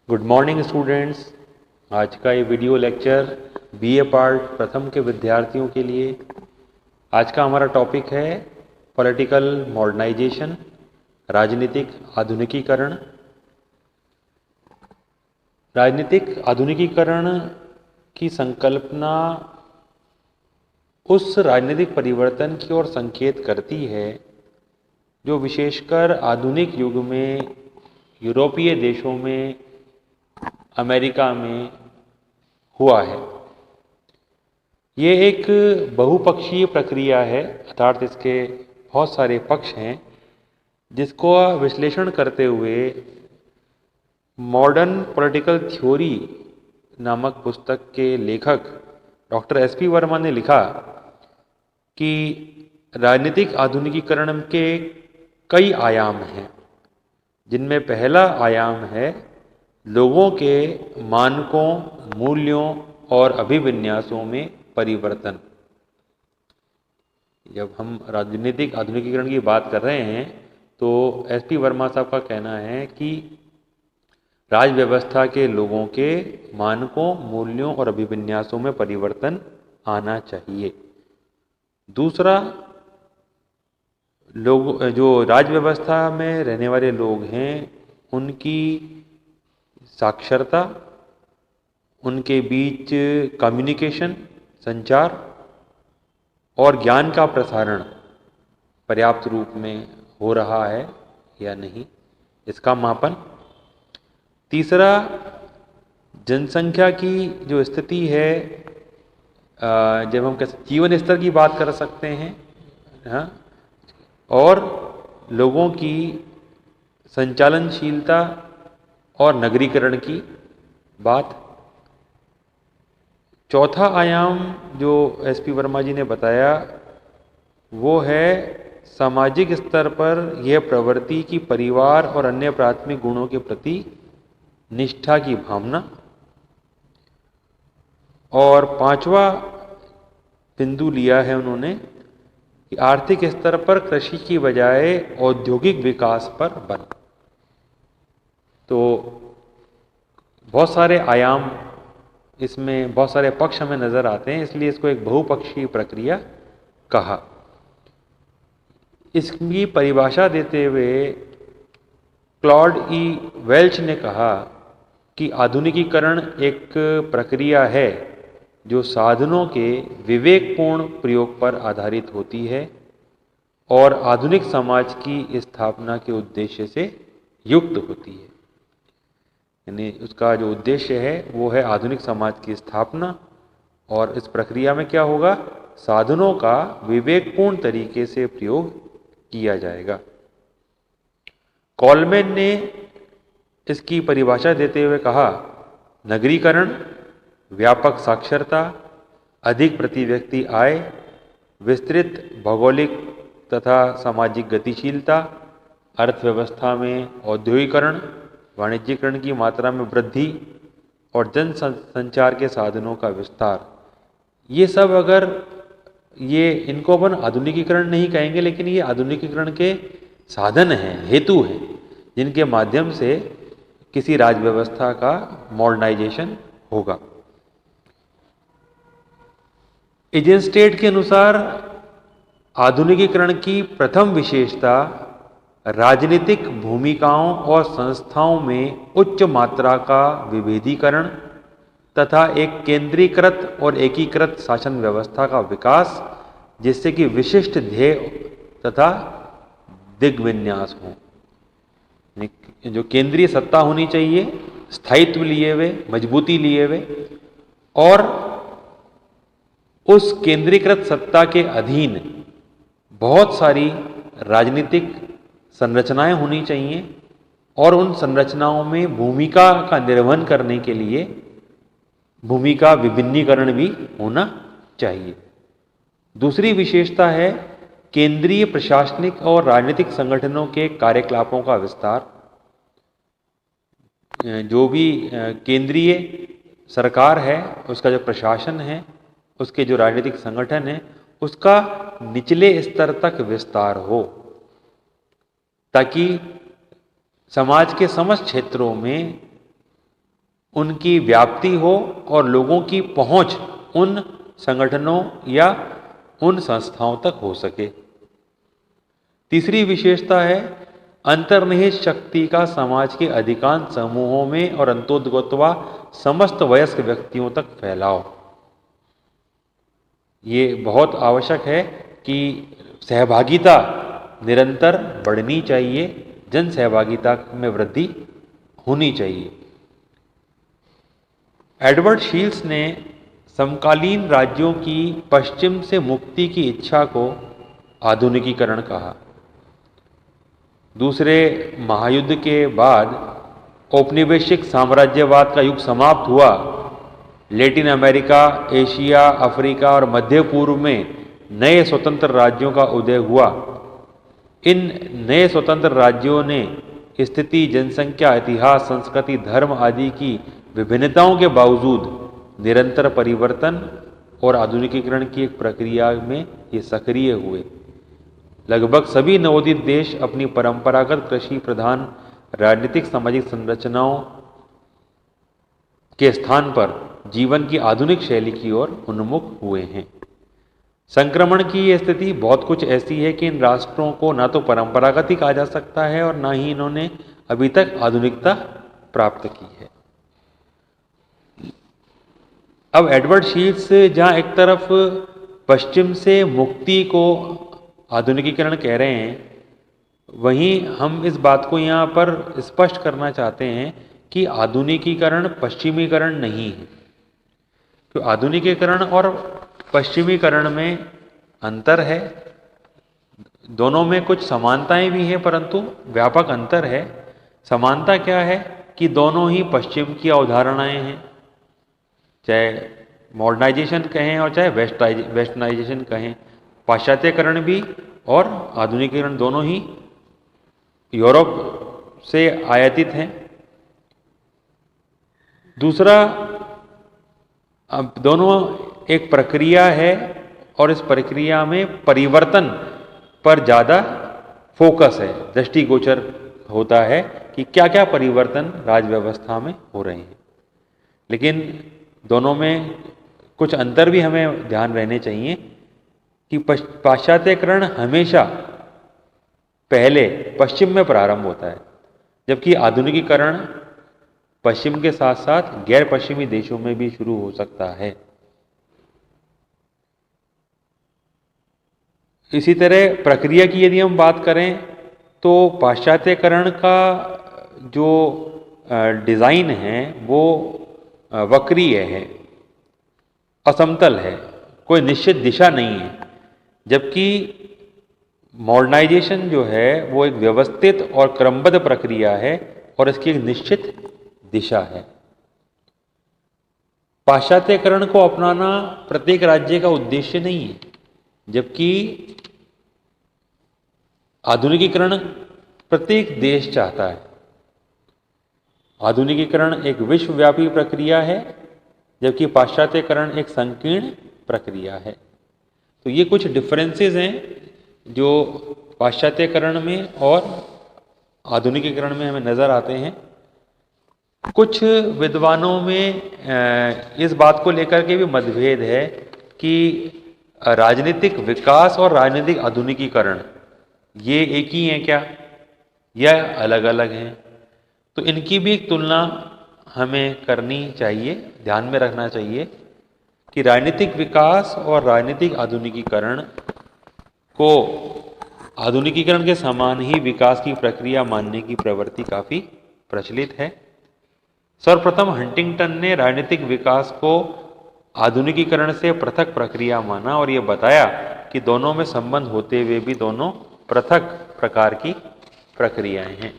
Good morning students. आज का ये वीडियो लेक्चर बीए पार्ट प्रथम के विद्यार्थियों के लिए। आज का हमारा टॉपिक है पॉलिटिकल मॉडर्नाइजेशन, राजनीतिक आधुनिकीकरण। राजनीतिक आधुनिकीकरण की संकल्पना उस राजनीतिक परिवर्तन की ओर संकेत करती है जो विशेषकर आधुनिक युग में यूरोपीय देशों में, अमेरिका में हुआ है। ये एक बहुपक्षीय प्रक्रिया है, अर्थात इसके बहुत सारे पक्ष हैं, जिसको विश्लेषण करते हुए मॉडर्न पॉलिटिकल थ्योरी नामक पुस्तक के लेखक डॉक्टर एसपी वर्मा ने लिखा कि राजनीतिक आधुनिकीकरण के कई आयाम हैं, जिनमें पहला आयाम है लोगों के मानकों, मूल्यों और अभिविन्यासों में परिवर्तन। जब हम राजनीतिक आधुनिकीकरण की बात कर रहे हैं तो एसपी वर्मा साहब का कहना है कि राज व्यवस्था के लोगों के मानकों, मूल्यों और अभिविन्यासों में परिवर्तन आना चाहिए। दूसरा, लोग जो राज व्यवस्था में रहने वाले लोग हैं उनकी साक्षरता, उनके बीच कम्युनिकेशन, संचार और ज्ञान का प्रसारण पर्याप्त रूप में हो रहा है या नहीं, इसका मापन। तीसरा, जनसंख्या की जो स्थिति है, जब हम जीवन स्तर की बात कर सकते हैं, हाँ, और लोगों की संचालनशीलता और नगरीकरण की बात। चौथा आयाम जो एसपी वर्मा जी ने बताया वो है सामाजिक स्तर पर यह प्रवृत्ति की परिवार और अन्य प्राथमिक गुणों के प्रति निष्ठा की भावना। और पांचवा बिंदु लिया है उन्होंने कि आर्थिक स्तर पर कृषि की बजाय औद्योगिक विकास पर बल। तो बहुत सारे आयाम इसमें, बहुत सारे पक्ष हमें नजर आते हैं, इसलिए इसको एक बहुपक्षीय प्रक्रिया कहा। इसकी परिभाषा देते हुए क्लॉड ई वेल्च ने कहा कि आधुनिकीकरण एक प्रक्रिया है जो साधनों के विवेकपूर्ण प्रयोग पर आधारित होती है और आधुनिक समाज की स्थापना के उद्देश्य से युक्त होती है। यानी उसका जो उद्देश्य है वो है आधुनिक समाज की स्थापना, और इस प्रक्रिया में क्या होगा, साधनों का विवेकपूर्ण तरीके से प्रयोग किया जाएगा। कॉलमैन ने इसकी परिभाषा देते हुए कहा, नगरीकरण, व्यापक साक्षरता, अधिक प्रति व्यक्ति आय, विस्तृत भौगोलिक तथा सामाजिक गतिशीलता, अर्थव्यवस्था में औद्योगिकरण, वाणिज्यीकरण की मात्रा में वृद्धि और जन संचार के साधनों का विस्तार। ये सब अगर इनको अपन आधुनिकीकरण नहीं कहेंगे, लेकिन ये आधुनिकीकरण के साधन हैं, हेतु हैं, जिनके माध्यम से किसी राज व्यवस्था का मॉडर्नाइजेशन होगा। एजेंस्टेट के अनुसार आधुनिकीकरण की प्रथम विशेषता राजनीतिक भूमिकाओं और संस्थाओं में उच्च मात्रा का विभेदीकरण तथा एक केंद्रीकृत और एकीकृत शासन व्यवस्था का विकास, जिससे कि विशिष्ट ध्येय तथा दिग्विन्यास हो। जो केंद्रीय सत्ता होनी चाहिए, स्थायित्व लिए हुए, मजबूती लिए हुए, और उस केंद्रीकृत सत्ता के अधीन बहुत सारी राजनीतिक संरचनाएं होनी चाहिए, और उन संरचनाओं में भूमिका का निर्वहन करने के लिए भूमिका विभिन्नीकरण भी होना चाहिए। दूसरी विशेषता है केंद्रीय प्रशासनिक और राजनीतिक संगठनों के कार्यकलापों का विस्तार। जो भी केंद्रीय सरकार है, उसका जो प्रशासन है, उसके जो राजनीतिक संगठन है, उसका निचले स्तर तक विस्तार हो, ताकि समाज के समस्त क्षेत्रों में उनकी व्याप्ति हो और लोगों की पहुंच उन संगठनों या उन संस्थाओं तक हो सके। तीसरी विशेषता है अंतर्निहित शक्ति का समाज के अधिकांश समूहों में और अंतोदगत्वा समस्त वयस्क व्यक्तियों तक फैलाव। ये बहुत आवश्यक है कि सहभागिता निरंतर बढ़नी चाहिए, जन सहभागिता में वृद्धि होनी चाहिए। एडवर्ड शील्स ने समकालीन राज्यों की पश्चिम से मुक्ति की इच्छा को आधुनिकीकरण कहा। दूसरे महायुद्ध के बाद औपनिवेशिक साम्राज्यवाद का युग समाप्त हुआ। लैटिन अमेरिका, एशिया, अफ्रीका और मध्य पूर्व में नए स्वतंत्र राज्यों का उदय हुआ। इन नए स्वतंत्र राज्यों ने स्थिति, जनसंख्या, इतिहास, संस्कृति, धर्म आदि की विभिन्नताओं के बावजूद निरंतर परिवर्तन और आधुनिकीकरण की एक प्रक्रिया में ये सक्रिय हुए। लगभग सभी नवोदित देश अपनी परंपरागत कृषि प्रधान राजनीतिक सामाजिक संरचनाओं के स्थान पर जीवन की आधुनिक शैली की ओर उन्मुख हुए हैं। संक्रमण की ये स्थिति बहुत कुछ ऐसी है कि इन राष्ट्रों को ना तो परंपरागत ही कहा जा सकता है और ना ही इन्होंने अभी तक आधुनिकता प्राप्त की है। अब एडवर्ड शील्स जहाँ एक तरफ पश्चिम से मुक्ति को आधुनिकीकरण कह रहे हैं, वहीं हम इस बात को यहाँ पर स्पष्ट करना चाहते हैं कि आधुनिकीकरण पश्चिमीकरण नहीं है। तो आधुनिकीकरण और पश्चिमीकरण में अंतर है। दोनों में कुछ समानताएं भी हैं, परंतु व्यापक अंतर है। समानता क्या है कि दोनों ही पश्चिम की अवधारणाएं हैं, चाहे मॉडर्नाइजेशन कहें और चाहे वेस्टर्नाइजेशन कहें। पाश्चात्यकरण भी और आधुनिकीकरण दोनों ही यूरोप से आयातित हैं। दूसरा, अब दोनों एक प्रक्रिया है और इस प्रक्रिया में परिवर्तन पर ज़्यादा फोकस है, दृष्टिगोचर होता है कि क्या क्या परिवर्तन राजव्यवस्था में हो रहे हैं। लेकिन दोनों में कुछ अंतर भी हमें ध्यान रहने चाहिए कि पाश्चात्यकरण हमेशा पहले पश्चिम में प्रारंभ होता है, जबकि आधुनिकीकरण पश्चिम के साथ साथ गैर पश्चिमी देशों में भी शुरू हो सकता है। इसी तरह प्रक्रिया की यदि हम बात करें तो पाश्चात्यकरण का जो डिज़ाइन है वो वक्रीय है, असमतल है, कोई निश्चित दिशा नहीं है। जबकि मॉडर्नाइजेशन जो है वो एक व्यवस्थित और क्रमबद्ध प्रक्रिया है और इसकी एक निश्चित दिशा है। पाश्चात्यकरण को अपनाना प्रत्येक राज्य का उद्देश्य नहीं है, जबकि आधुनिकीकरण प्रत्येक देश चाहता है। आधुनिकीकरण एक विश्वव्यापी प्रक्रिया है, जबकि पाश्चात्यकरण एक संकीर्ण प्रक्रिया है। तो ये कुछ डिफरेंसेस हैं जो पाश्चात्यकरण में और आधुनिकीकरण में हमें नज़र आते हैं। कुछ विद्वानों में इस बात को लेकर के भी मतभेद है कि राजनीतिक विकास और राजनीतिक आधुनिकीकरण ये एक ही हैं क्या या अलग अलग हैं। तो इनकी भी एक तुलना हमें करनी चाहिए, ध्यान में रखना चाहिए कि राजनीतिक विकास और राजनीतिक आधुनिकीकरण को आधुनिकीकरण के समान ही विकास की प्रक्रिया मानने की प्रवृत्ति काफ़ी प्रचलित है। सर्वप्रथम हंटिंगटन ने राजनीतिक विकास को आधुनिकीकरण से पृथक प्रक्रिया माना और ये बताया कि दोनों में संबंध होते हुए भी दोनों पृथक प्रकार की प्रक्रियाएं हैं।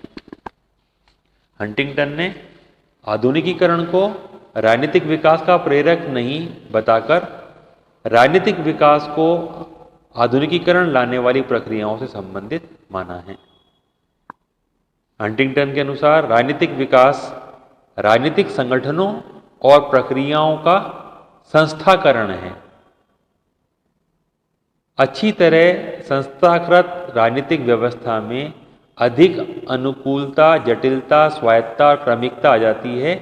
हंटिंगटन ने आधुनिकीकरण को राजनीतिक विकास का प्रेरक नहीं बताकर राजनीतिक विकास को आधुनिकीकरण लाने वाली प्रक्रियाओं से संबंधित माना है। हंटिंगटन के अनुसार राजनीतिक विकास राजनीतिक संगठनों और प्रक्रियाओं का संस्थाकरण है। अच्छी तरह संस्थाकृत राजनीतिक व्यवस्था में अधिक अनुकूलता, जटिलता, स्वायत्तता और क्रमिकता आ जाती है।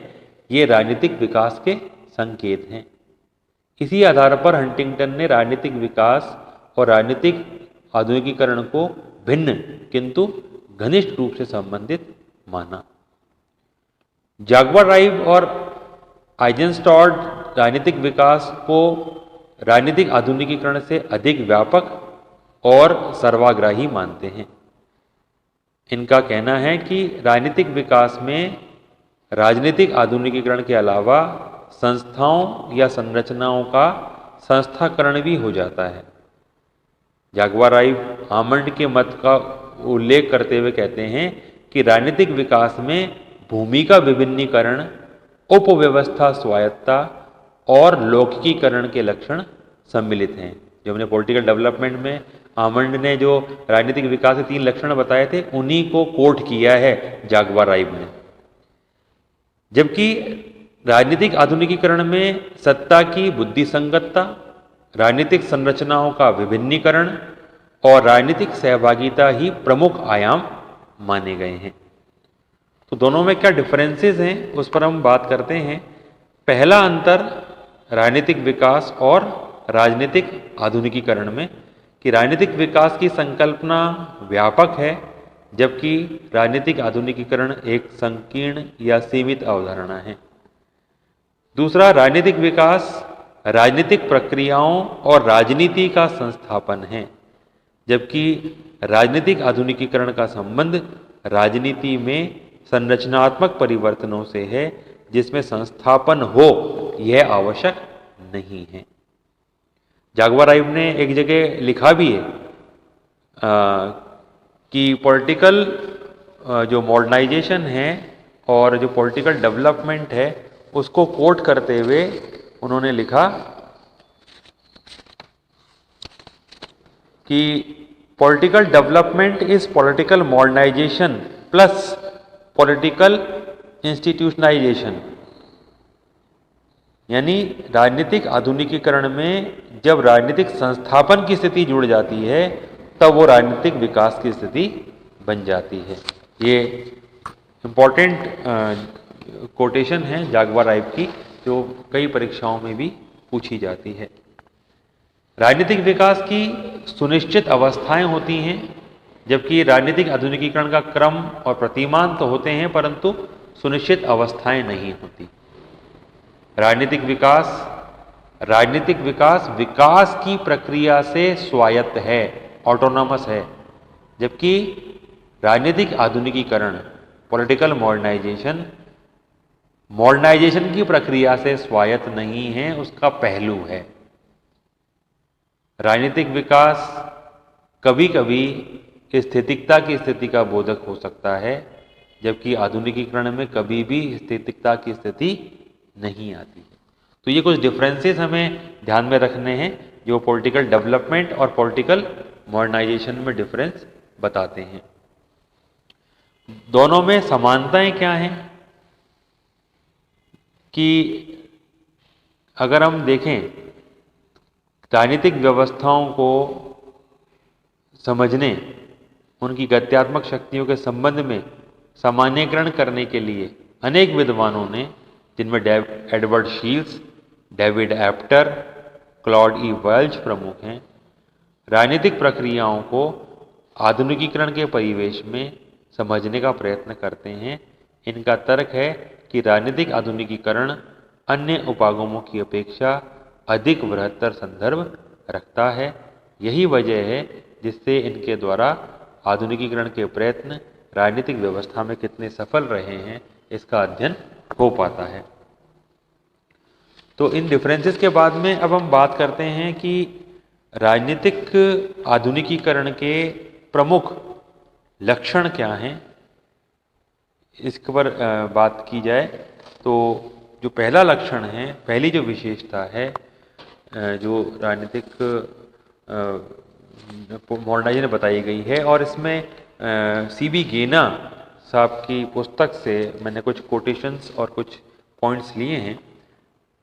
ये राजनीतिक विकास के संकेत हैं। इसी आधार पर हंटिंगटन ने राजनीतिक विकास और राजनीतिक आधुनिकीकरण को भिन्न किंतु घनिष्ठ रूप से संबंधित माना। जागवार राइव और आइजनस्टॉर्ड राजनीतिक विकास को राजनीतिक आधुनिकीकरण से अधिक व्यापक और सर्वाग्राही मानते हैं। इनका कहना है कि राजनीतिक विकास में राजनीतिक आधुनिकीकरण के अलावा संस्थाओं या संरचनाओं का संस्थाकरण भी हो जाता है। जागवार राइव आमंड के मत का उल्लेख करते हुए कहते हैं कि राजनीतिक विकास में भूमिका विभिन्नीकरण, उपव्यवस्था स्वायत्ता और लौकिकीकरण के लक्षण सम्मिलित हैं। जो हमने पॉलिटिकल डेवलपमेंट में आमंड ने जो राजनीतिक विकास के 3 लक्षण बताए थे, उन्हीं को कोट किया है जागवार राइव ने। जबकि राजनीतिक आधुनिकीकरण में सत्ता की बुद्धिसंगतता, राजनीतिक संरचनाओं का विभिन्नीकरण और राजनीतिक सहभागिता ही प्रमुख आयाम माने गए हैं। तो दोनों में क्या डिफरेंसेस हैं उस पर हम बात करते हैं। पहला अंतर राजनीतिक विकास और राजनीतिक आधुनिकीकरण में कि राजनीतिक विकास की संकल्पना व्यापक है, जबकि राजनीतिक आधुनिकीकरण एक संकीर्ण या सीमित अवधारणा है। दूसरा, राजनीतिक विकास राजनीतिक प्रक्रियाओं और राजनीति का संस्थापन है, जबकि राजनीतिक आधुनिकीकरण का संबंध राजनीति में संरचनात्मक परिवर्तनों से है, जिसमें संस्थापन हो यह आवश्यक नहीं है। जागवार राइव ने एक जगह लिखा भी है कि पॉलिटिकल जो मॉडर्नाइजेशन है और जो पॉलिटिकल डेवलपमेंट है, उसको कोट करते हुए उन्होंने लिखा कि political development is political modernisation plus political institutionalisation. यानी राजनीतिक आधुनिकीकरण में जब राजनीतिक संस्थापन की स्थिति जुड़ जाती है, तब वो राजनीतिक विकास की स्थिति बन जाती है। ये इम्पॉर्टेंट कोटेशन है जागवार राइव की, जो कई परीक्षाओं में भी पूछी जाती है। राजनीतिक विकास की सुनिश्चित अवस्थाएं होती हैं, जबकि राजनीतिक आधुनिकीकरण का क्रम और प्रतिमान तो होते हैं, परंतु सुनिश्चित अवस्थाएं नहीं होती। राजनीतिक विकास विकास की प्रक्रिया से स्वायत्त है, ऑटोनॉमस है, जबकि राजनीतिक आधुनिकीकरण पॉलिटिकल मॉडर्नाइजेशन की प्रक्रिया से स्वायत्त नहीं है, उसका पहलू है। राजनीतिक विकास कभी कभी स्थितिकता की स्थिति का बोधक हो सकता है, जबकि आधुनिकीकरण में कभी भी स्थितिकता की स्थिति नहीं आती है। तो ये कुछ डिफरेंसेस हमें ध्यान में रखने हैं, जो पॉलिटिकल डेवलपमेंट और पॉलिटिकल मॉडर्नाइजेशन में डिफरेंस बताते हैं। दोनों में समानताएं क्या हैं कि अगर हम देखें राजनीतिक व्यवस्थाओं को समझने, उनकी गत्यात्मक शक्तियों के संबंध में सामान्यीकरण करने के लिए अनेक विद्वानों ने, जिनमें एडवर्ड शील्स, डेविड एप्टर, क्लॉड ई वेल्च प्रमुख हैं, राजनीतिक प्रक्रियाओं को आधुनिकीकरण के परिवेश में समझने का प्रयत्न करते हैं। इनका तर्क है कि राजनीतिक आधुनिकीकरण अन्य उपागमों की अपेक्षा अधिक बृहत्तर संदर्भ रखता है। यही वजह है जिससे इनके द्वारा आधुनिकीकरण के प्रयत्न राजनीतिक व्यवस्था में कितने सफल रहे हैं, इसका अध्ययन हो पाता है। तो इन डिफरेंसेस के बाद में अब हम बात करते हैं कि राजनीतिक आधुनिकीकरण के प्रमुख लक्षण क्या हैं। इसके पर बात की जाए तो जो पहला लक्षण है, पहली जो विशेषता है जो राजनीतिक मॉडर्नाइजेशन बताई गई है, और इसमें सीबी गेना साहब की पुस्तक से मैंने कुछ कोटेशंस और कुछ पॉइंट्स लिए हैं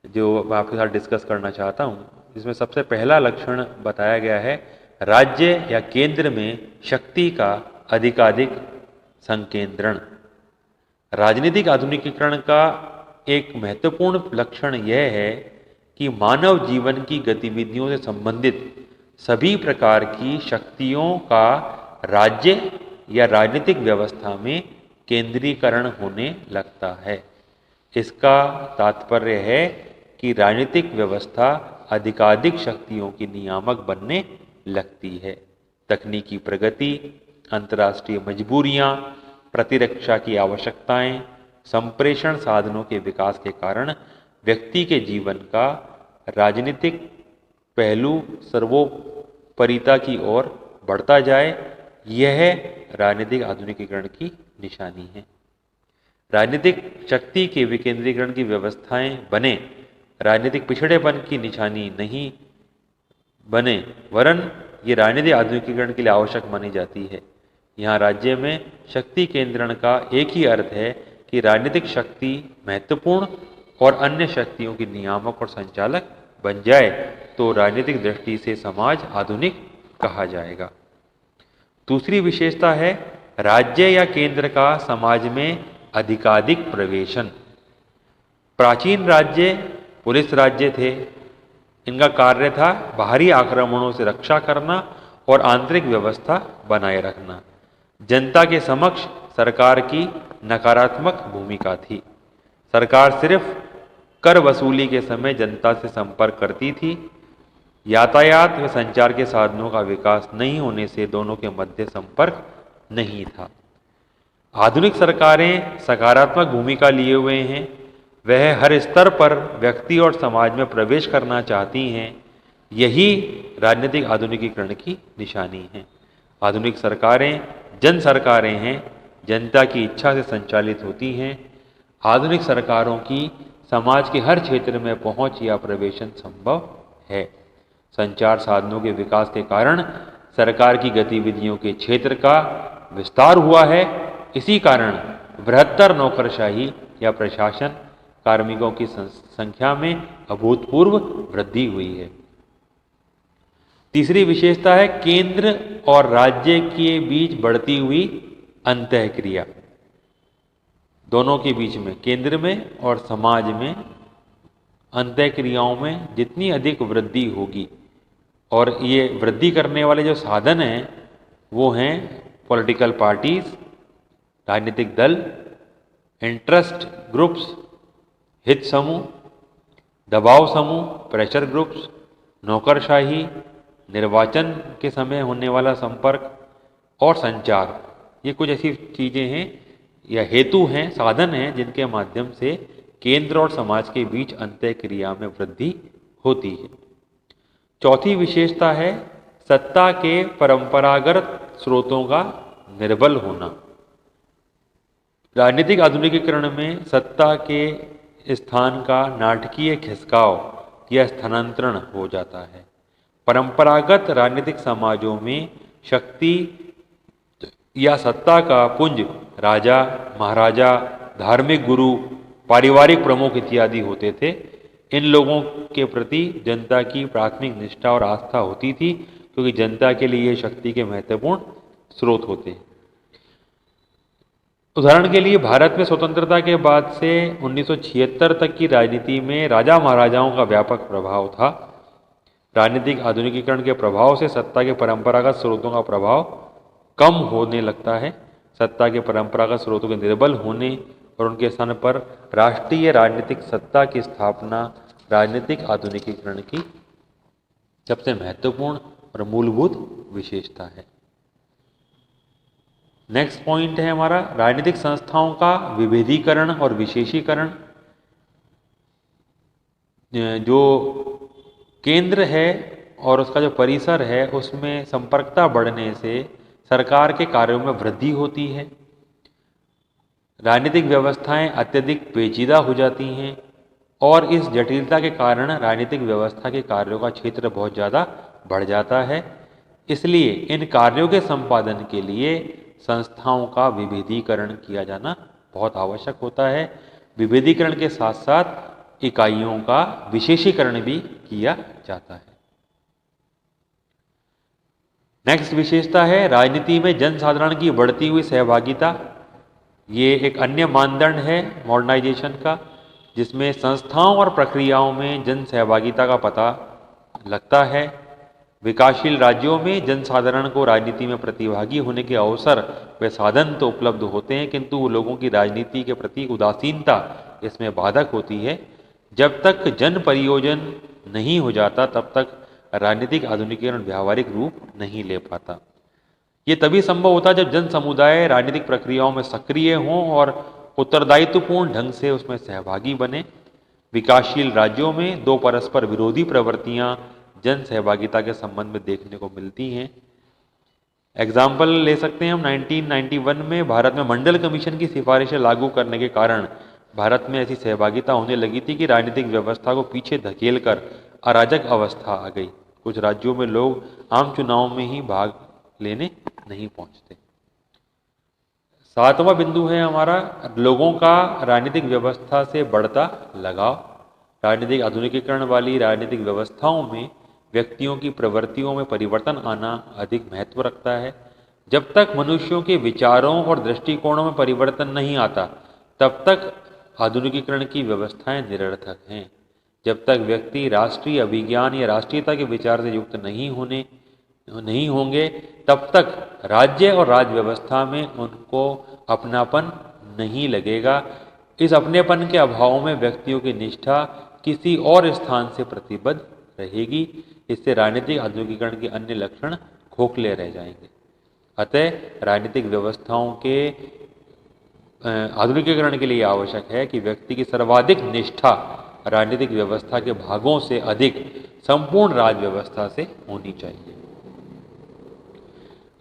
जो मैं आपके साथ डिस्कस करना चाहता हूँ। इसमें सबसे पहला लक्षण बताया गया है राज्य या केंद्र में शक्ति का अधिकाधिक संकेंद्रण। राजनीतिक आधुनिकीकरण का एक महत्वपूर्ण लक्षण यह है कि मानव जीवन की गतिविधियों से संबंधित सभी प्रकार की शक्तियों का राज्य या राजनीतिक व्यवस्था में केंद्रीकरण होने लगता है। इसका तात्पर्य है कि राजनीतिक व्यवस्था अधिकाधिक शक्तियों की नियामक बनने लगती है। तकनीकी प्रगति, अंतर्राष्ट्रीय मजबूरियां, प्रतिरक्षा की आवश्यकताएं, संप्रेषण साधनों के विकास के कारण व्यक्ति के जीवन का राजनीतिक पहलू सर्वोपरिता की ओर बढ़ता जाए, यह राजनीतिक आधुनिकीकरण की निशानी है। राजनीतिक शक्ति के विकेंद्रीकरण की व्यवस्थाएं बने राजनीतिक पिछड़ेपन की निशानी नहीं बने, वरन ये राजनीतिक आधुनिकीकरण के लिए आवश्यक मानी जाती है। यहाँ राज्य में शक्ति केंद्रण का एक ही अर्थ है कि राजनीतिक शक्ति महत्वपूर्ण और अन्य शक्तियों की नियामक और संचालक बन जाए तो राजनीतिक दृष्टि से समाज आधुनिक कहा जाएगा। दूसरी विशेषता है राज्य या केंद्र का समाज में अधिकाधिक प्रवेशन। प्राचीन राज्य पुलिस राज्य थे। इनका कार्य था बाहरी आक्रमणों से रक्षा करना और आंतरिक व्यवस्था बनाए रखना। जनता के समक्ष सरकार की नकारात्मक भूमिका थी। सरकार सिर्फ कर वसूली के समय जनता से संपर्क करती थी। यातायात व संचार के साधनों का विकास नहीं होने से दोनों के मध्य संपर्क नहीं था। आधुनिक सरकारें सकारात्मक भूमिका लिए हुए हैं। वह हर स्तर पर व्यक्ति और समाज में प्रवेश करना चाहती हैं। यही राजनीतिक आधुनिकीकरण की निशानी है। आधुनिक सरकारें जन सरकारें हैं, जनता की इच्छा से संचालित होती हैं। आधुनिक सरकारों की समाज के हर क्षेत्र में पहुंच या प्रवेशन संभव है। संचार साधनों के विकास के कारण सरकार की गतिविधियों के क्षेत्र का विस्तार हुआ है। इसी कारण बृहत्तर नौकरशाही या प्रशासन कार्मिकों की संख्या में अभूतपूर्व वृद्धि हुई है। तीसरी विशेषता है केंद्र और राज्य के बीच बढ़ती हुई अंतःक्रिया। दोनों के बीच में, केंद्र में और समाज में अंतःक्रियाओं में जितनी अधिक वृद्धि होगी, और ये वृद्धि करने वाले जो साधन हैं वो हैं पॉलिटिकल पार्टीज, राजनीतिक दल, इंटरेस्ट ग्रुप्स, हित समूह, दबाव समूह, प्रेशर ग्रुप्स, नौकरशाही, निर्वाचन के समय होने वाला संपर्क और संचार। ये कुछ ऐसी चीज़ें हैं या हेतु हैं, साधन हैं जिनके माध्यम से केंद्र और समाज के बीच अंतःक्रिया में वृद्धि होती है। चौथी विशेषता है सत्ता के परंपरागत स्रोतों का निर्बल होना। राजनीतिक आधुनिकीकरण में सत्ता के स्थान का नाटकीय खिसकाव या स्थानांतरण हो जाता है। परंपरागत राजनीतिक समाजों में शक्ति या सत्ता का पुंज राजा, महाराजा, धार्मिक गुरु, पारिवारिक प्रमुख इत्यादि होते थे। इन लोगों के प्रति जनता की प्राथमिक निष्ठा और आस्था होती थी, क्योंकि जनता के लिए ये शक्ति के महत्वपूर्ण स्रोत होते हैं। उदाहरण के लिए भारत में स्वतंत्रता के बाद से 1976 तक की राजनीति में राजा महाराजाओं का व्यापक प्रभाव था। राजनीतिक आधुनिकीकरण के प्रभाव से सत्ता के परंपरागत स्रोतों का प्रभाव कम होने लगता है। सत्ता के परंपरागत स्रोतों के निर्बल होने और उनके स्थान पर राष्ट्रीय राजनीतिक सत्ता की स्थापना राजनीतिक आधुनिकीकरण की सबसे महत्वपूर्ण और मूलभूत विशेषता है। नेक्स्ट पॉइंट है हमारा राजनीतिक संस्थाओं का विभेदीकरण और विशेषीकरण। जो केंद्र है और उसका जो परिसर है उसमें संपर्कता बढ़ने से सरकार के कार्यों में वृद्धि होती है। राजनीतिक व्यवस्थाएं अत्यधिक पेचीदा हो जाती हैं और इस जटिलता के कारण राजनीतिक व्यवस्था के कार्यों का क्षेत्र बहुत ज़्यादा बढ़ जाता है। इसलिए इन कार्यों के संपादन के लिए संस्थाओं का विभेदीकरण किया जाना बहुत आवश्यक होता है। विभेदीकरण के साथ साथ इकाइयों का विशेषीकरण भी किया जाता है। नेक्स्ट विशेषता है राजनीति में जनसाधारण की बढ़ती हुई सहभागिता। ये एक अन्य मानदंड है मॉडर्नाइजेशन का, जिसमें संस्थाओं और प्रक्रियाओं में जन सहभागिता का पता लगता है। विकासशील राज्यों में जनसाधारण को राजनीति में प्रतिभागी होने के अवसर व साधन तो उपलब्ध होते हैं, किंतु लोगों की राजनीति के प्रति उदासीनता इसमें बाधक होती है। जब तक जन परियोजन नहीं हो जाता तब तक राजनीतिक आधुनिकीकरण व्यावहारिक रूप नहीं ले पाता। ये तभी संभव होता है जब जन समुदाय राजनीतिक प्रक्रियाओं में सक्रिय हों और उत्तरदायित्वपूर्ण ढंग से उसमें सहभागी बने। विकासशील राज्यों में दो परस्पर विरोधी प्रवृत्तियां जन सहभागिता के संबंध में देखने को मिलती हैं। एग्जाम्पल ले सकते हैं हम 1991 में भारत में मंडल कमीशन की सिफारिशें लागू करने के कारण भारत में ऐसी सहभागिता होने लगी थी कि राजनीतिक व्यवस्था को पीछे धकेलकर अराजक अवस्था आ गई। कुछ राज्यों में लोग आम चुनाव में ही भाग लेने नहीं पहुंचते। सातवां बिंदु है हमारा लोगों का राजनीतिक व्यवस्था से बढ़ता लगाव। राजनीतिक आधुनिकीकरण वाली राजनीतिक व्यवस्थाओं में व्यक्तियों की प्रवृत्तियों में परिवर्तन आना अधिक महत्व रखता है। जब तक मनुष्यों के विचारों और दृष्टिकोणों में परिवर्तन नहीं आता तब तक आधुनिकीकरण की व्यवस्थाएं निरर्थक हैं। जब तक व्यक्ति राष्ट्रीय अभिज्ञान या राष्ट्रीयता के विचार से युक्त नहीं होंगे तब तक राज्य और राज व्यवस्था में उनको अपनापन नहीं लगेगा। इस अपनेपन के अभाव में व्यक्तियों की निष्ठा किसी और स्थान से प्रतिबद्ध रहेगी। इससे राजनीतिक आधुनिकीकरण के अन्य लक्षण खोखले रह जाएंगे। अतः राजनीतिक व्यवस्थाओं के आधुनिकीकरण के लिए आवश्यक है कि व्यक्ति की सर्वाधिक निष्ठा राजनीतिक व्यवस्था के भागों से अधिक संपूर्ण राज व्यवस्था से होनी चाहिए।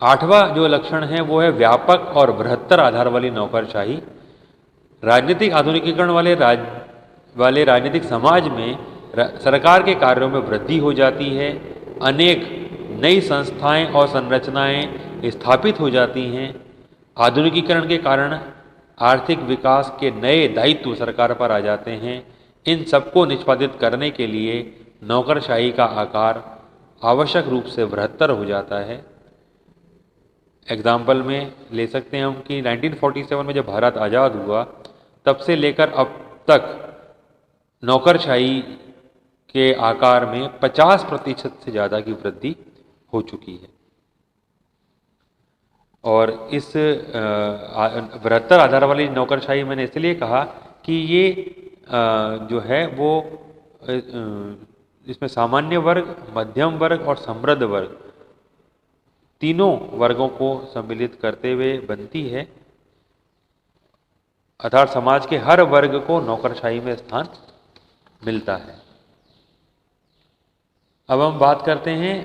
आठवां जो लक्षण है वो है व्यापक और बृहत्तर आधार वाली नौकरशाही। राजनीतिक आधुनिकीकरण वाले राजनीतिक समाज में सरकार के कार्यों में वृद्धि हो जाती है। अनेक नई संस्थाएं और संरचनाएं स्थापित हो जाती हैं। आधुनिकीकरण के कारण आर्थिक विकास के नए दायित्व सरकार पर आ जाते हैं। इन सबको निष्पादित करने के लिए नौकरशाही का आकार आवश्यक रूप से बृहत्तर हो जाता है। एग्जाम्पल में ले सकते हैं हम कि 1947 में जब भारत आज़ाद हुआ तब से लेकर अब तक नौकरशाही के आकार में 50% से ज़्यादा की वृद्धि हो चुकी है। और इस बृहत्तर आधार वाली नौकरशाही मैंने इसलिए कहा कि ये जो है वो इसमें सामान्य वर्ग, मध्यम वर्ग और समृद्ध वर्ग तीनों वर्गों को सम्मिलित करते हुए बनती है। अर्थात समाज के हर वर्ग को नौकरशाही में स्थान मिलता है। अब हम बात करते हैं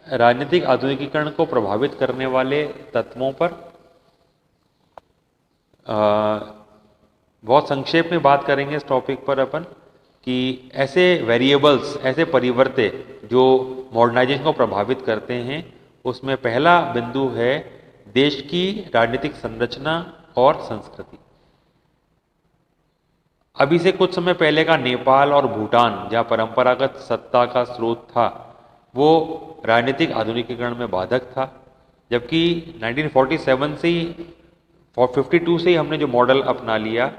राजनीतिक आधुनिकीकरण को प्रभावित करने वाले तत्वों पर। बहुत संक्षेप में बात करेंगे इस टॉपिक पर अपन कि ऐसे वेरिएबल्स, ऐसे परिवर्ते जो मॉडर्नाइजेशन को प्रभावित करते हैं। उसमें पहला बिंदु है देश की राजनीतिक संरचना और संस्कृति। अभी से कुछ समय पहले का नेपाल और भूटान, जहाँ परंपरागत सत्ता का स्रोत था, वो राजनीतिक आधुनिकीकरण में बाधक था। जबकि 1947 से ही 52 से ही हमने जो मॉडल अपना लिया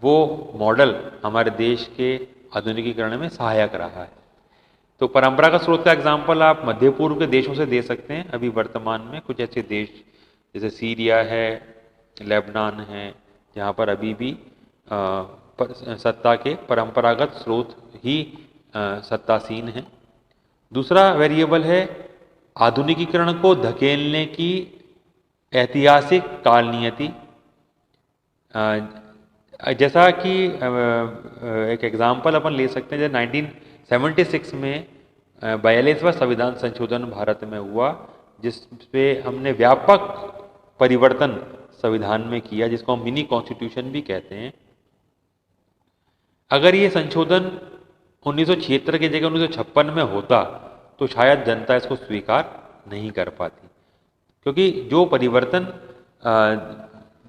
वो मॉडल हमारे देश के आधुनिकीकरण में सहायक रहा है। तो परंपरागत स्रोत का एग्जाम्पल आप मध्य पूर्व के देशों से दे सकते हैं। अभी वर्तमान में कुछ ऐसे देश जैसे सीरिया है, लेबनान है, जहाँ पर अभी भी सत्ता के परंपरागत स्रोत ही सत्तासीन हैं। दूसरा वेरिएबल है आधुनिकीकरण को धकेलने की ऐतिहासिक काल नियति। जैसा कि एक एग्जाम्पल अपन ले सकते हैं, जैसे 1976 में 42वां संविधान संशोधन भारत में हुआ, जिसपे हमने व्यापक परिवर्तन संविधान में किया, जिसको हम मिनी कॉन्स्टिट्यूशन भी कहते हैं। अगर ये संशोधन 1976 की जगह 1956 में होता तो शायद जनता इसको स्वीकार नहीं कर पाती, क्योंकि जो परिवर्तन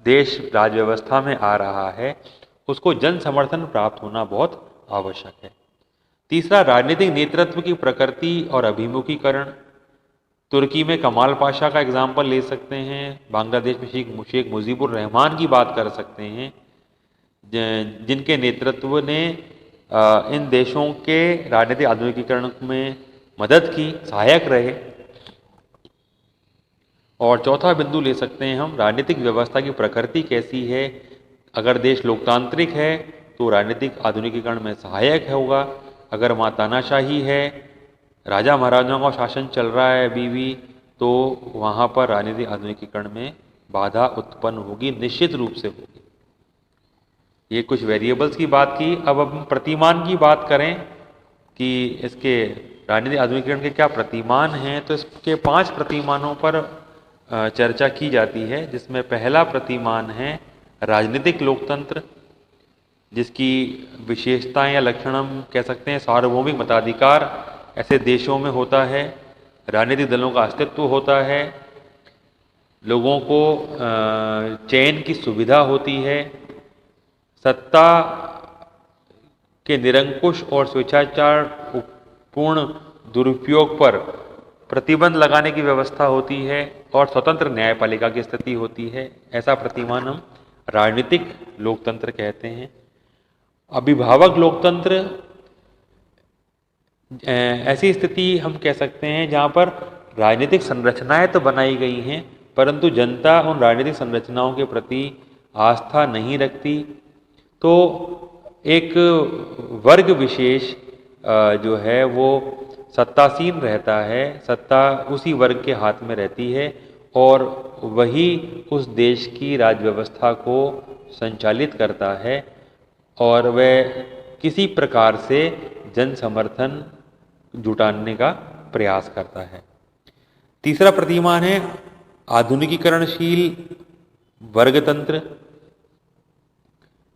देश राज व्यवस्था में आ रहा है उसको जन समर्थन प्राप्त होना बहुत आवश्यक है। तीसरा, राजनीतिक नेतृत्व की प्रकृति और अभिमुखीकरण। तुर्की में कमाल पाशा का एग्जाम्पल ले सकते हैं, बांग्लादेश में शेख मुजीबुर रहमान की बात कर सकते हैं, जिनके नेतृत्व ने इन देशों के राजनीतिक आधुनिकीकरण में मदद की, सहायक रहे। और चौथा बिंदु ले सकते हैं हम, राजनीतिक व्यवस्था की प्रकृति कैसी है। अगर देश लोकतांत्रिक है तो राजनीतिक आधुनिकीकरण में सहायक होगा। अगर वहाँ तानाशाही है, राजा महाराजाओं का शासन चल रहा है अभी भी, तो वहाँ पर राजनीतिक आधुनिकीकरण में बाधा उत्पन्न होगी, निश्चित रूप से होगी। ये कुछ वेरिएबल्स की बात की। अब हम प्रतिमान की बात करें कि इसके राजनीतिक आधुनिकीकरण के क्या प्रतिमान हैं, तो इसके 5 प्रतिमानों पर चर्चा की जाती है, जिसमें पहला प्रतिमान है राजनीतिक लोकतंत्र, जिसकी विशेषताएं या लक्षण हम कह सकते हैं सार्वभौमिक मताधिकार ऐसे देशों में होता है, राजनीतिक दलों का अस्तित्व होता है, लोगों को चयन की सुविधा होती है, सत्ता के निरंकुश और स्वेच्छाचार पूर्ण दुरुपयोग पर प्रतिबंध लगाने की व्यवस्था होती है और स्वतंत्र न्यायपालिका की स्थिति होती है। ऐसा प्रतिमान हम राजनीतिक लोकतंत्र कहते हैं। अभिभावक लोकतंत्र ऐसी स्थिति हम कह सकते हैं जहाँ पर राजनीतिक संरचनाएं तो बनाई गई हैं, परंतु जनता उन राजनीतिक संरचनाओं के प्रति आस्था नहीं रखती। तो एक वर्ग विशेष जो है वो सत्तासीन रहता है, सत्ता उसी वर्ग के हाथ में रहती है और वही उस देश की राज्य व्यवस्था को संचालित करता है और वह किसी प्रकार से जन समर्थन जुटाने का प्रयास करता है। तीसरा प्रतिमान है आधुनिकीकरणशील वर्गतंत्र।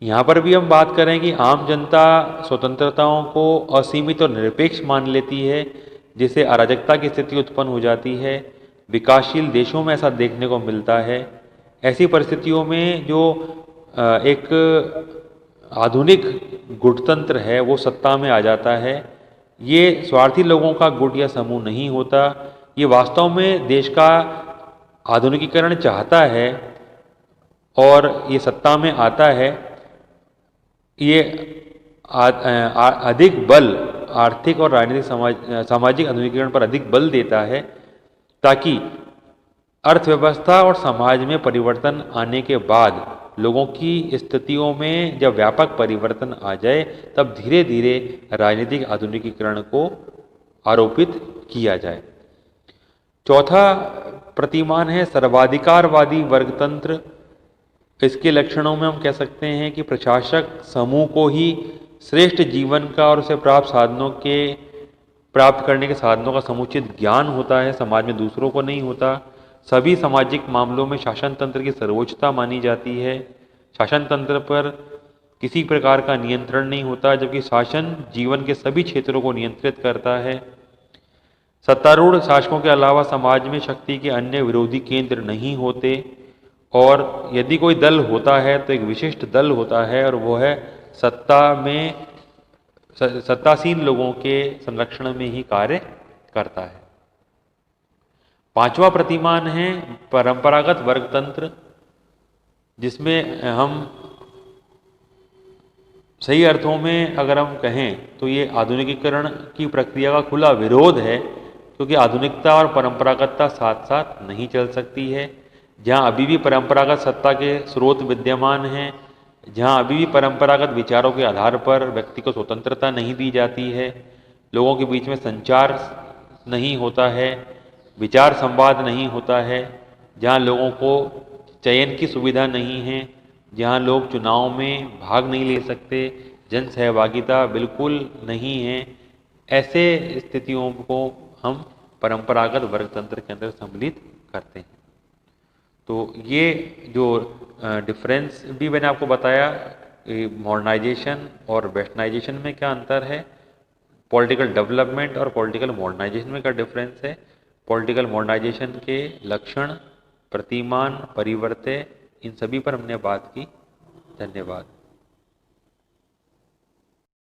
यहाँ पर भी हम बात करें कि आम जनता स्वतंत्रताओं को असीमित और निरपेक्ष मान लेती है, जिससे अराजकता की स्थिति उत्पन्न हो जाती है। विकासशील देशों में ऐसा देखने को मिलता है। ऐसी परिस्थितियों में जो एक आधुनिक गुटतंत्र है वो सत्ता में आ जाता है। ये स्वार्थी लोगों का गुट या समूह नहीं होता, ये वास्तव में देश का आधुनिकीकरण चाहता है और ये सत्ता में आता है। ये अधिक बल आर्थिक और राजनीतिक सामाजिक आधुनिकीकरण पर अधिक बल देता है, ताकि अर्थव्यवस्था और समाज में परिवर्तन आने के बाद लोगों की स्थितियों में जब व्यापक परिवर्तन आ जाए, तब धीरे धीरे राजनीतिक आधुनिकीकरण को आरोपित किया जाए। चौथा प्रतिमान है सर्वाधिकारवादी वर्गतंत्र। इसके लक्षणों में हम कह सकते हैं कि प्रशासक समूह को ही श्रेष्ठ जीवन का और उसे प्राप्त करने के साधनों का समुचित ज्ञान होता है, समाज में दूसरों को नहीं होता। सभी सामाजिक मामलों में शासन तंत्र की सर्वोच्चता मानी जाती है। शासन तंत्र पर किसी प्रकार का नियंत्रण नहीं होता, जबकि शासन जीवन के सभी क्षेत्रों को नियंत्रित करता है। सत्तारूढ़ शासकों के अलावा समाज में शक्ति के अन्य विरोधी केंद्र नहीं होते और यदि कोई दल होता है तो एक विशिष्ट दल होता है और वो है सत्तासीन लोगों के संरक्षण में ही कार्य करता है। पांचवा प्रतिमान है परंपरागत वर्गतंत्र, जिसमें हम सही अर्थों में अगर हम कहें तो ये आधुनिकीकरण की प्रक्रिया का खुला विरोध है, क्योंकि आधुनिकता और परंपरागतता साथ साथ नहीं चल सकती है। जहाँ अभी भी परंपरागत सत्ता के स्रोत विद्यमान हैं, जहाँ अभी भी परंपरागत विचारों के आधार पर व्यक्ति को स्वतंत्रता नहीं दी जाती है, लोगों के बीच में संचार नहीं होता है, विचार संवाद नहीं होता है, जहाँ लोगों को चयन की सुविधा नहीं है, जहाँ लोग चुनाव में भाग नहीं ले सकते, जन सहभागिता बिल्कुल नहीं है, ऐसे स्थितियों को हम परंपरागत वर्गतंत्र के अंदर सम्मिलित करते हैं। तो ये जो डिफरेंस भी मैंने आपको बताया, मॉडर्नाइजेशन और वेस्टर्नाइजेशन में क्या अंतर है, पॉलिटिकल डेवलपमेंट और पॉलिटिकल मॉडर्नाइजेशन में क्या डिफरेंस है, पॉलिटिकल मॉडर्नाइजेशन के लक्षण, प्रतिमान, परिवर्तन, इन सभी पर हमने बात की। धन्यवाद।